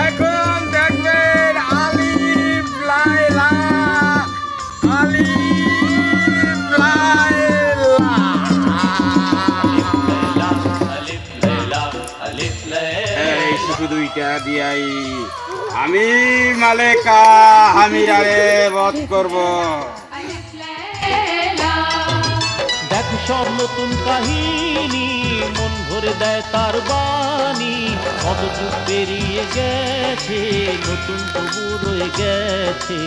এখন দেখবেন আলিফ লায়লা, আলিফ লায়লা। এই শুধু দুইটা দিয়াই আমি মালেকা হামিরারে বধ করব। দেখ সব নতুন কাহিনী, মন ভরে দেয় তার বাণী। কত যুগ পেরিয়ে গেছে, নতুন তবু রয়ে গেছে।